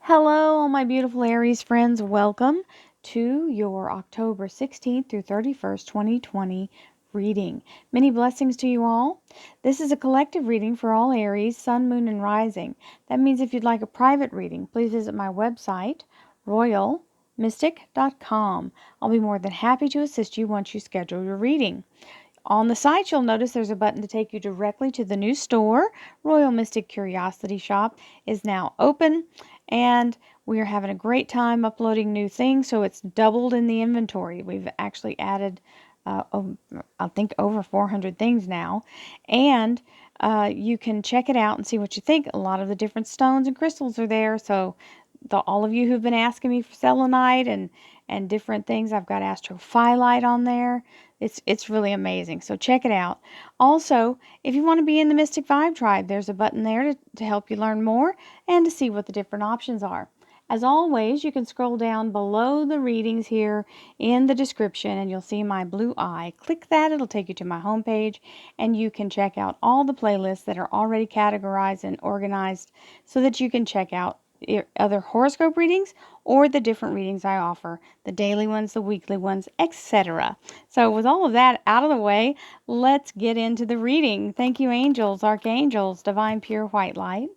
Hello, my beautiful Aries friends. Welcome to your October 16th through 31st, 2020 reading. Many blessings to you all. This is a collective reading for all Aries, Sun, Moon, and Rising. That means if you'd like a private reading, please visit my website, royalmystic.com. I'll be more than happy to assist you once you schedule your reading. On the site, you'll notice there's a button to take you directly to the new store. Royal Mystic Curiosity Shop is now open, and we are having a great time uploading new things, so it's doubled in the inventory. We've actually added, I think, over 400 things now, and you can check it out and see what you think. A lot of the different stones and crystals are there, so all of you who've been asking me for selenite and different things, I've got astrophyllite on there. It's really amazing. So check it out. Also, if you want to be in the Mystic Vibe Tribe, there's a button there to help you learn more and to see what the different options are. As always, you can scroll down below the readings here in the description and you'll see my blue eye. Click that, it'll take you to my homepage, and you can check out all the playlists that are already categorized and organized so that you can check out other horoscope readings or the different readings I offer, the daily ones, the weekly ones, etc. So with all of that out of the way, let's get into the reading. Thank you, angels, archangels, divine pure white light,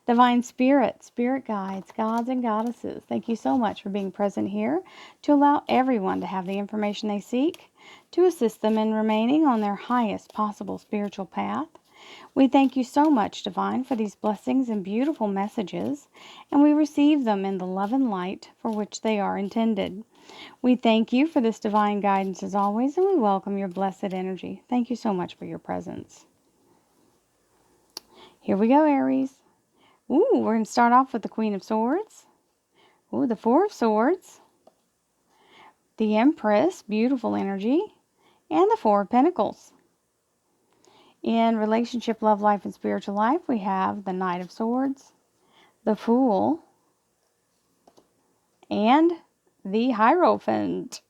divine spirit, spirit guides, gods and goddesses. Thank you so much for being present here to allow everyone to have the information they seek to assist them in remaining on their highest possible spiritual path. We thank you so much, Divine, for these blessings and beautiful messages, and we receive them in the love and light for which they are intended. We thank you for this divine guidance as always, and we welcome your blessed energy. Thank you so much for your presence. Here we go, Aries. Ooh, we're going to start off with the Queen of Swords. Ooh, the Four of Swords. The Empress, beautiful energy. And the Four of Pentacles. In relationship, love life, and spiritual life, we have the Knight of Swords, the Fool, and the Hierophant.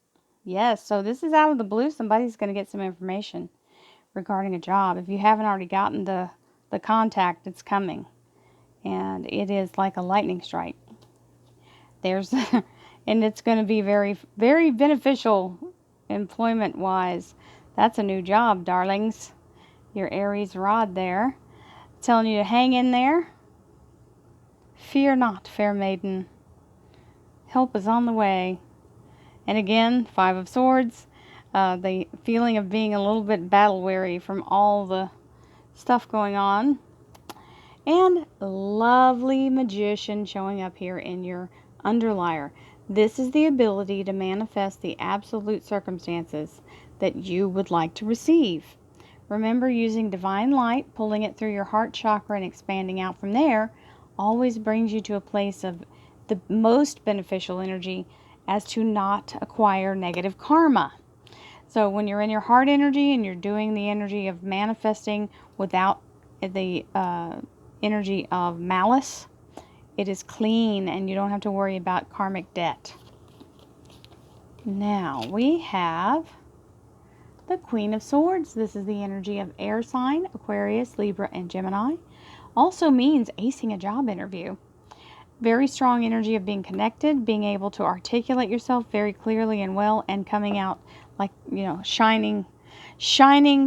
Yes, so this is out of the blue. Somebody's going to get some information regarding a job. If you haven't already gotten the contact, it's coming. And it is like a lightning strike. And it's going to be very, very beneficial employment-wise. That's a new job, darlings. Your Aries rod there, telling you to hang in there. Fear not, fair maiden. Help is on the way. And again, Five of Swords, the feeling of being a little bit battle weary from all the stuff going on. And lovely Magician showing up here in your underlier. This is the ability to manifest the absolute circumstances that you would like to receive. Remember, using divine light, pulling it through your heart chakra and expanding out from there, always brings you to a place of the most beneficial energy as to not acquire negative karma. So when you're in your heart energy and you're doing the energy of manifesting without the energy of malice, it is clean and you don't have to worry about karmic debt. Now we have the Queen of Swords. This is the energy of air sign, Aquarius, Libra, and Gemini. Also means acing a job interview. Very strong energy of being connected, being able to articulate yourself very clearly and well, and coming out like, shining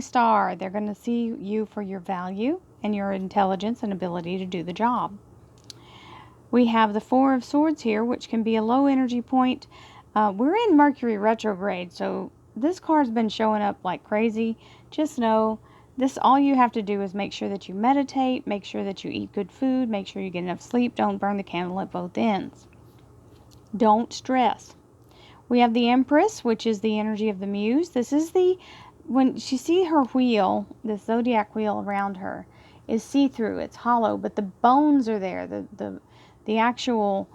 star. They're going to see you for your value and your intelligence and ability to do the job. We have the Four of Swords here, which can be a low energy point. We're in Mercury retrograde, so this card's been showing up like crazy. Just know this, all you have to do is make sure that you meditate, make sure that you eat good food, make sure you get enough sleep, don't burn the candle at both ends. Don't stress. We have the Empress, which is the energy of the Muse. This is when you see her wheel, the zodiac wheel around her is see-through, it's hollow, but the bones are there, the actual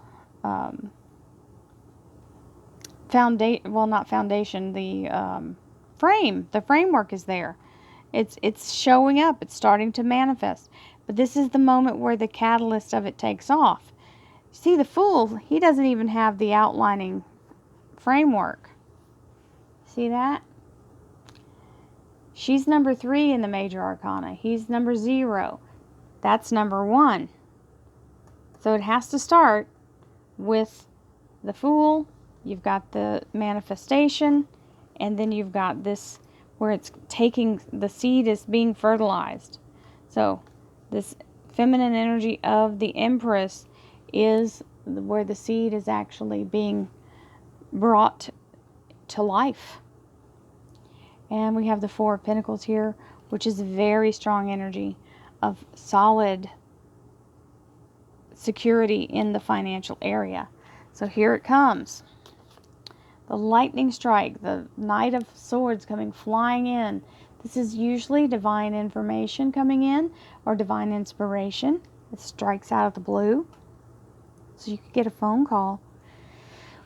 foundation, the framework is there. It's showing up, it's starting to manifest. But this is the moment where the catalyst of it takes off. See, the Fool, he doesn't even have the outlining framework. See that? She's number 3 in the major arcana. He's number 0. That's number 1. So it has to start with the Fool, you've got the manifestation, and then you've got this where it's taking, the seed is being fertilized. So this feminine energy of the Empress is where the seed is actually being brought to life. And we have the Four of Pentacles here, which is very strong energy of solid security in the financial area. So here it comes. The lightning strike, the Knight of Swords coming flying in. This is usually divine information coming in or divine inspiration. It strikes out of the blue. So you could get a phone call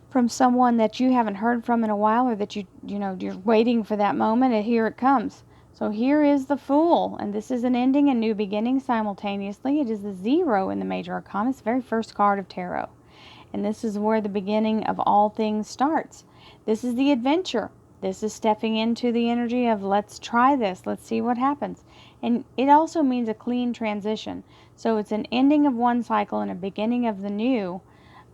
from someone that you haven't heard from in a while, or that you're waiting for that moment, and here it comes. So here is the Fool, and this is an ending and new beginning simultaneously. It is the 0 in the Major Arcana. It's the very first card of tarot. And this is where the beginning of all things starts. This is the adventure. This is stepping into the energy of let's try this. Let's see what happens. And it also means a clean transition. So it's an ending of one cycle and a beginning of the new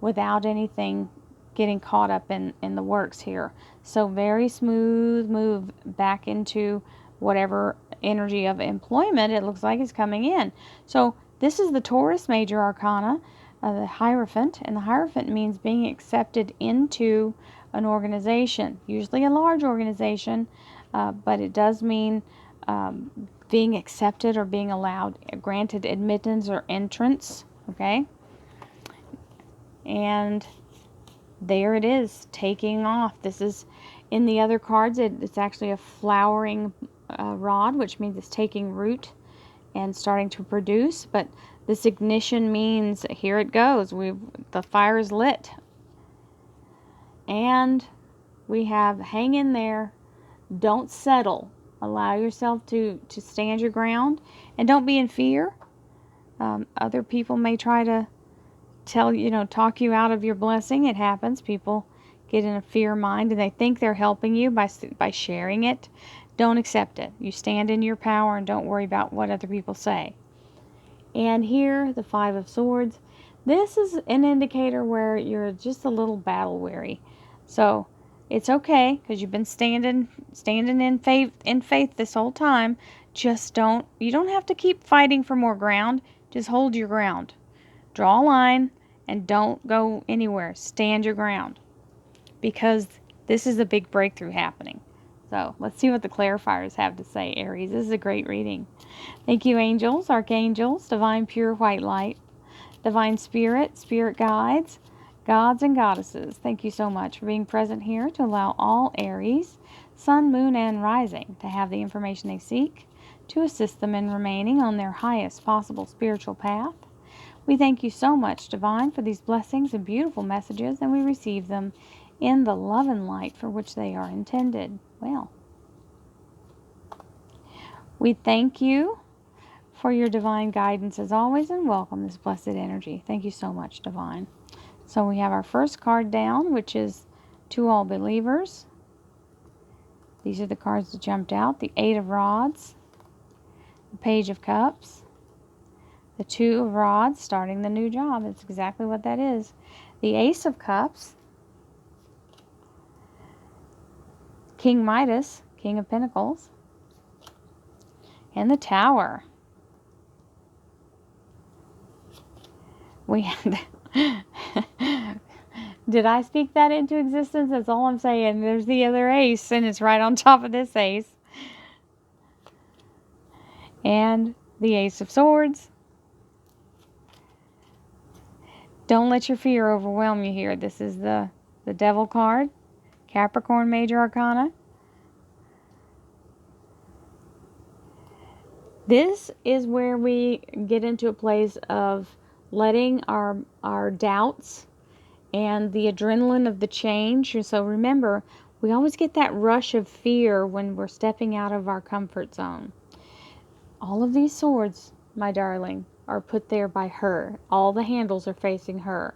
without anything getting caught up in the works here. So very smooth move back into whatever energy of employment it looks like is coming in. So this is the Taurus Major Arcana, the Hierophant, and the Hierophant means being accepted into an organization, usually a large organization, but it does mean being accepted or being allowed, granted admittance or entrance, okay? And there it is, taking off. This is, in the other cards, it's actually a flowering rod, which means it's taking root and starting to produce, but this ignition means here it goes. The fire is lit. And we have hang in there. Don't settle. Allow yourself to stand your ground. And don't be in fear. Other people may try to talk you out of your blessing. It happens. People get in a fear mind and they think they're helping you by sharing it. Don't accept it. You stand in your power and don't worry about what other people say. And here, the Five of Swords. This is an indicator where you're just a little battle weary. So it's okay, because you've been standing in faith this whole time. You don't have to keep fighting for more ground. Just hold your ground. Draw a line and don't go anywhere. Stand your ground, because this is a big breakthrough happening. So let's see what the clarifiers have to say, Aries. This is a great reading. Thank you, angels, archangels, divine pure white light, divine spirit, spirit guides, gods and goddesses. Thank you so much for being present here to allow all Aries, sun, moon, and rising to have the information they seek to assist them in remaining on their highest possible spiritual path. We thank you so much, Divine, for these blessings and beautiful messages, and we receive them in the love and light for which they are intended. Well, we thank you for your divine guidance as always, and welcome this blessed energy. Thank you so much, Divine. So we have our first card down, which is to all believers. These are the cards that jumped out. The Eight of Rods, the Page of Cups, the Two of Rods, starting the new job. That's exactly what that is. The Ace of Cups, King Midas, King of Pentacles, and the Tower. We had Did I speak that into existence? That's all I'm saying. There's the other ace, and it's right on top of this ace. And the Ace of Swords. Don't let your fear overwhelm you here. This is the Devil card, Capricorn Major Arcana. This is where we get into a place of letting our doubts and the adrenaline of the change. So remember, we always get that rush of fear when we're stepping out of our comfort zone. All of these swords, my darling, are put there by her. All the handles are facing her.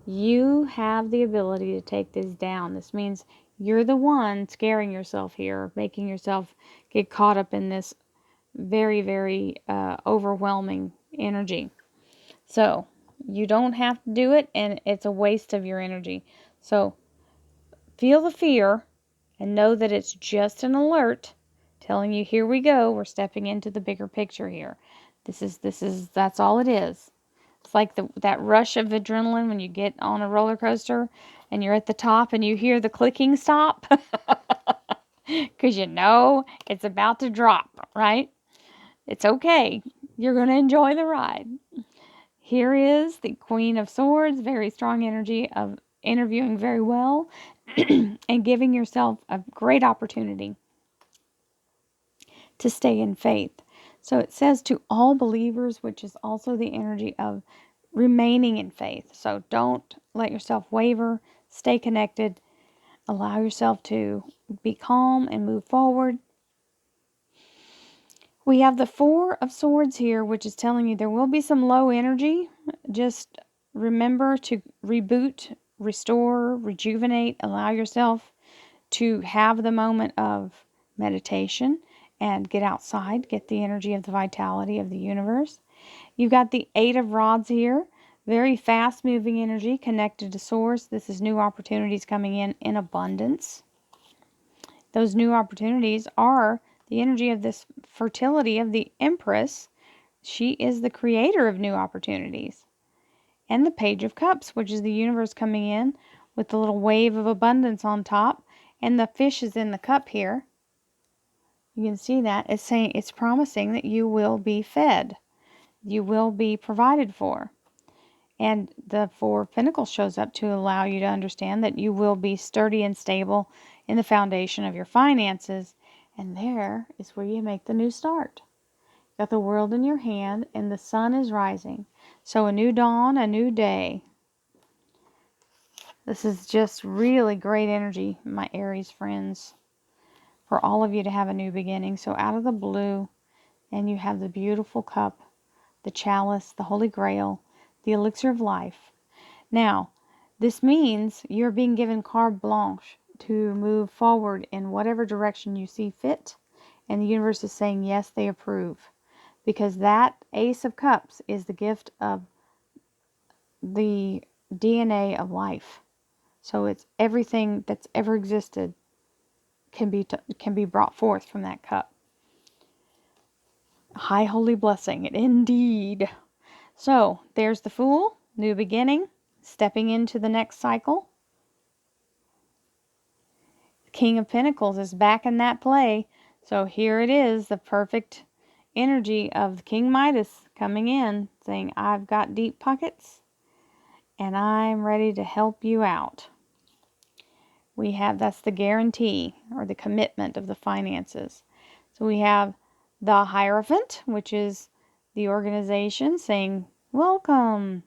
You have the ability to take this down. This means you're the one scaring yourself here, making yourself get caught up in this very, very overwhelming energy. So You don't have to do it, and it's a waste of your energy. So feel the fear and know that it's just an alert telling you, here we go. We're stepping into the bigger picture here. That's all it is. It's like that rush of adrenaline when you get on a roller coaster and you're at the top and you hear the clicking stop because you know it's about to drop, right? It's okay. You're going to enjoy the ride. Here is the Queen of Swords, very strong energy of interviewing very well and giving yourself a great opportunity to stay in faith. So it says to all believers, which is also the energy of remaining in faith. So don't let yourself waver, stay connected, allow yourself to be calm and move forward. We have the Four of Swords here, which is telling you there will be some low energy. Just remember to reboot, restore, rejuvenate, allow yourself to have the moment of meditation and get outside, get the energy of the vitality of the universe. You've got the Eight of Rods here, very fast moving energy connected to source. This is new opportunities coming in abundance. Those new opportunities are the energy of this fertility of the Empress. She is the creator of new opportunities. And the Page of Cups, which is the universe coming in with the little wave of abundance on top. And the fish is in the cup here. You can see that. It's saying, it's promising that you will be fed. You will be provided for. And the Four of Pentacles shows up to allow you to understand that you will be sturdy and stable in the foundation of your finances. And there is where you make the new start. Got the world in your hand and the sun is rising. So a new dawn, a new day. This is just really great energy, my Aries friends, for all of you to have a new beginning. So out of the blue, and you have the beautiful cup, the chalice, the Holy Grail, the elixir of life. Now, this means you're being given carte blanche to move forward in whatever direction you see fit. And the universe is saying, yes, they approve. Because that Ace of Cups is the gift of the DNA of life. So it's everything that's ever existed can be brought forth from that cup. High holy blessing, indeed. So there's the Fool, new beginning, stepping into the next cycle. King of Pentacles is back in that play. So here it is, the perfect energy of King Midas coming in, saying, I've got deep pockets and I'm ready to help you out. That's the guarantee or the commitment of the finances. So we have the Hierophant, which is the organization saying, welcome.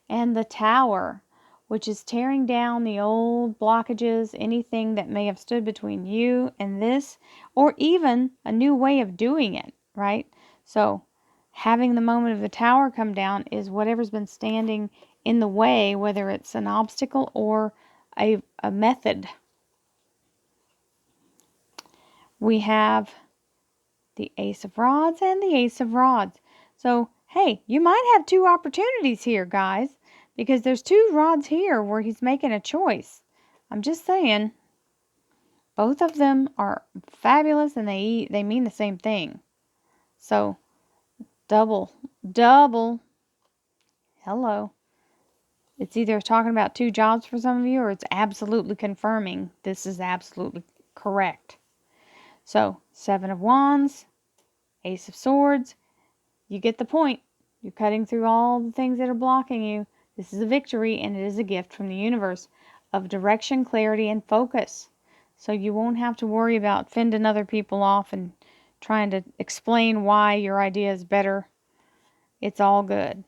And the Tower, which is tearing down the old blockages, anything that may have stood between you and this, or even a new way of doing it, right? So having the moment of the Tower come down is whatever's been standing in the way, whether it's an obstacle or a method. We have the Ace of Rods and the Ace of Rods. So, hey, you might have two opportunities here, guys, because there's two rods here where he's making a choice. I'm just saying, both of them are fabulous and they mean the same thing. So, double, hello. It's either talking about two jobs for some of you or it's absolutely confirming this is absolutely correct. So, Seven of Wands, Ace of Swords, you get the point. You're cutting through all the things that are blocking you. This is a victory and it is a gift from the universe of direction, clarity, and focus. So you won't have to worry about fending other people off and trying to explain why your idea is better. It's all good.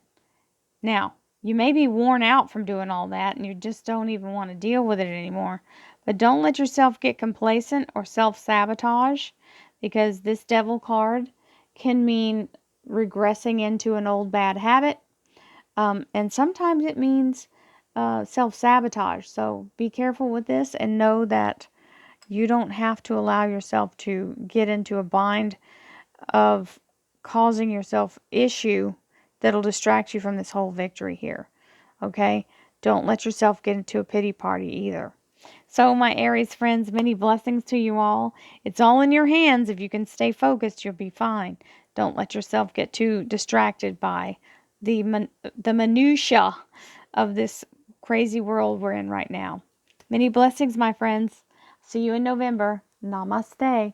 Now, you may be worn out from doing all that and you just don't even want to deal with it anymore. But don't let yourself get complacent or self-sabotage, because this Devil card can mean regressing into an old bad habit. And sometimes it means self-sabotage. So be careful with this and know that you don't have to allow yourself to get into a bind of causing yourself issue that'll distract you from this whole victory here. Okay? Don't let yourself get into a pity party either. So, my Aries friends, many blessings to you all. It's all in your hands. If you can stay focused, you'll be fine. Don't let yourself get too distracted by the minutia of this crazy world we're in right now. Many blessings, my friends. See you in November. Namaste.